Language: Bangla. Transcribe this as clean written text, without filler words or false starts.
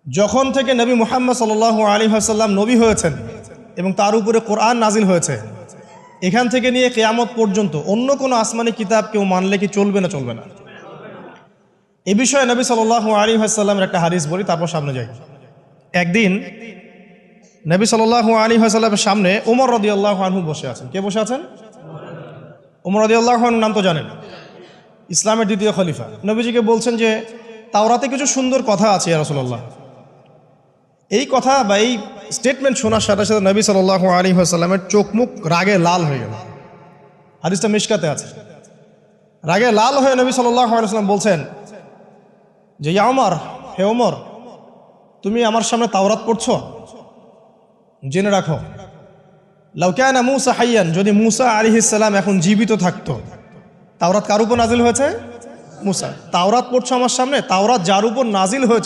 যখন থেকে নবী মুহাম্মদ সাল্লাল্লাহু আলাইহি ওয়াসাল্লাম নবী হয়েছেন এবং তার উপরে কোরআন নাজিল হয়েছে, এখান থেকে নিয়ে কিয়ামত পর্যন্ত অন্য কোনো আসমানি কিতাব কেউ মানলে কি চলবে না চলবে না? এ বিষয়ে নবী সাল্লাল্লাহু আলাইহি ওয়াসাল্লামের একটা হাদিস বলি, তারপর সামনে যাই। একদিন নবী সাল্লাল্লাহু আলাইহি ওয়াসাল্লামের সামনে ওমর রাদিয়াল্লাহু আনহু বসে আছেন। কে বসে আছেন? ওমর রাদিয়াল্লাহু আনহু নাম তো জানেন, ইসলামের দ্বিতীয় খলিফা। নবীজিকে বলছেন যে তাওরাতে কিছু সুন্দর কথা আছে ইয়া রাসূলুল্লাহ। এই কথা বা এই স্টেটমেন্ট শোনার সাথে সাথে নবী সাল্লাল্লাহু আলাইহি ওয়াসাল্লামের চোখ মুখ রাগে লাল হয়ে গেল। হাদিসটা মিশকাতে আছে। রাগে লাল হয়ে নবী সাল্লাল্লাহু আলাইহি ওয়াসাল্লাম বলছেন যে ইয়া ওমর, হে ওমর, তুমি আমার সামনে তাওরাত পড়ছো? জেনে রাখো, লাউ কানা মূসা হাইয়ান, যদি মূসা আলাইহিস সালাম এখন জীবিত থাকতো, তাওরাত কার উপর নাজিল হয়েছে? মূসা। তাওরাত পড়ছো আমার সামনে, তাওরাত যার উপর নাজিল হয়েছে